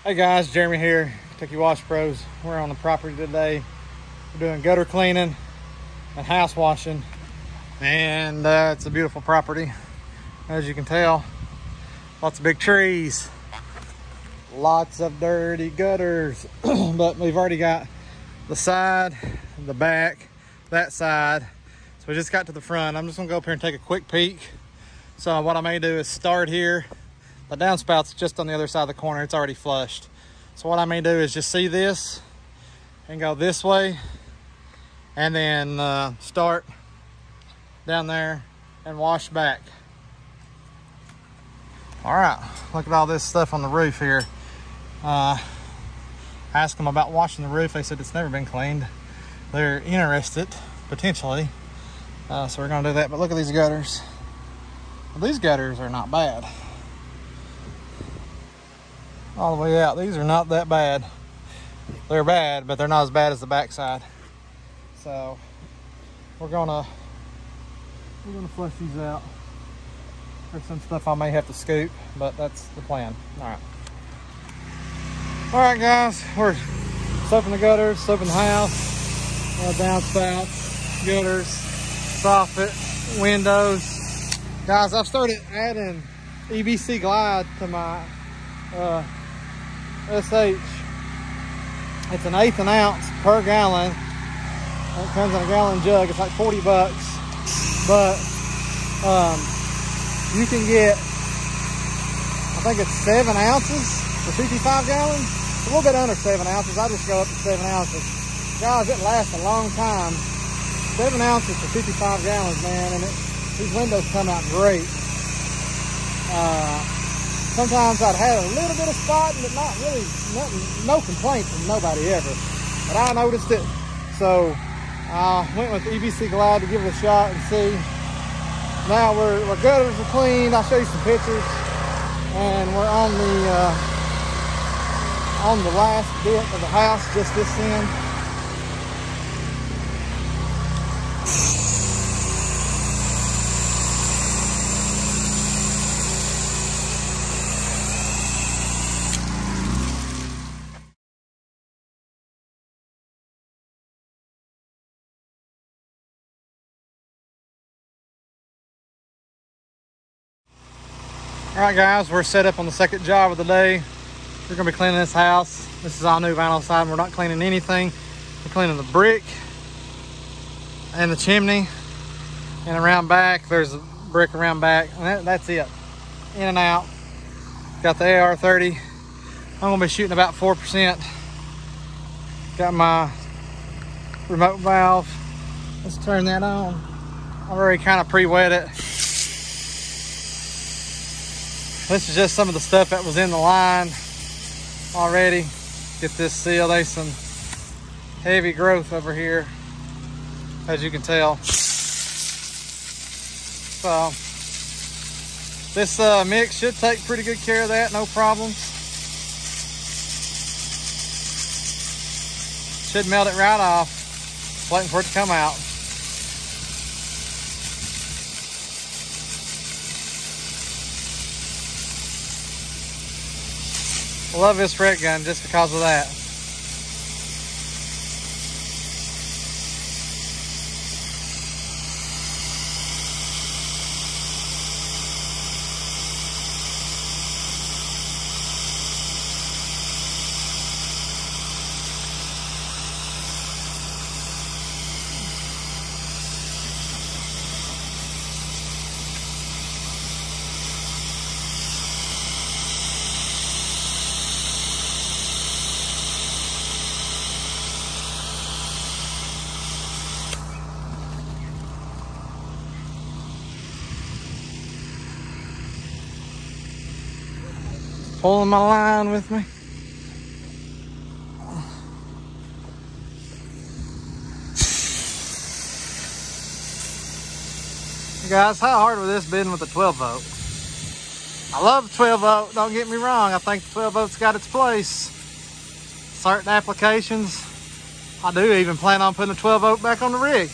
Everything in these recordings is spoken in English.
Hey guys, Jeremy here, Kentucky Wash Pros. We're on the property today. We're doing gutter cleaning and house washing, and it's a beautiful property. As you can tell, lots of big trees, lots of dirty gutters, but we've already got the side, the back, that side. So we just got to the front. I'm just gonna go up here and take a quick peek. So what I may do is start here. The downspouts just on the other side of the corner. It's already flushed. So what I may do is just see this and go this way, and then start down there and wash back. All right, look at all this stuff on the roof here. Asked them about washing the roof. They said it's never been cleaned. They're interested, potentially. So we're gonna do that. But look at these gutters. Well, these gutters are not bad. All the way out, these are not that bad. They're bad, but they're not as bad as the backside. So we're gonna flush these out. There's some stuff I may have to scoop, but that's the plan. All right guys, we're soaping the gutters, soaping the house, downspouts, gutters, soffit, windows. Guys, I've started adding EBC Glide to my SH. It's an 1/8 ounce per gallon. It comes in a gallon jug. It's like 40 bucks. But you can get, I think it's 7 ounces for 55 gallons. It's a little bit under 7 ounces. I just go up to 7 ounces. Guys, it lasts a long time. 7 ounces for 55 gallons, man. And these windows come out great. Sometimes I'd had a little bit of spotting, but not really, no complaints from nobody ever. But I noticed it, so I went with EBC Glide to give it a shot and see. Now our gutters are cleaned. I'll show you some pictures, and we're on the last bit of the house, just this end. All right guys, we're set up on the second job of the day. We're gonna be cleaning this house. This is all new vinyl siding. We're not cleaning anything. We're cleaning the brick and the chimney, and around back, there's a brick around back, and that's it. In and out. Got the AR-30. I'm gonna be shooting about 4%. Got my remote valve. Let's turn that on. I've already kind of pre-wet it. This is just some of the stuff that was in the line already. Get this sealed. There's some heavy growth over here, as you can tell. So this mix should take pretty good care of that, no problems. Should melt it right off. Just waiting for it to come out. I love this fret gun just because of that. Pulling my line with me. Hey guys, how hard would this been with a 12 volt? I love the 12 volt, don't get me wrong. I think the 12 volt's got its place. Certain applications, I do even plan on putting a 12 volt back on the rig.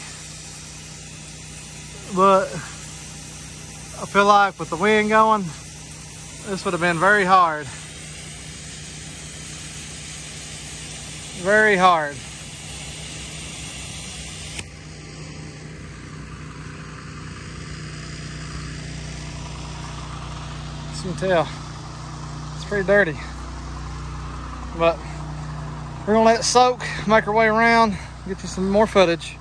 But I feel like with the wind going, this would have been very hard. Very hard. As you can tell, it's pretty dirty. But we're gonna let it soak, make our way around, get you some more footage.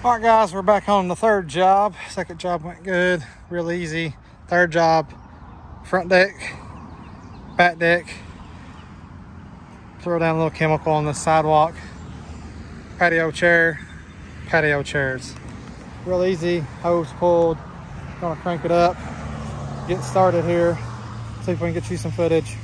All right, guys, we're back on the third job. Second job went good, real easy. Third job, front deck, back deck. Throw down a little chemical on the sidewalk. Patio chair, patio chairs. Real easy, hose pulled. Gonna crank it up, get started here. See if we can get you some footage.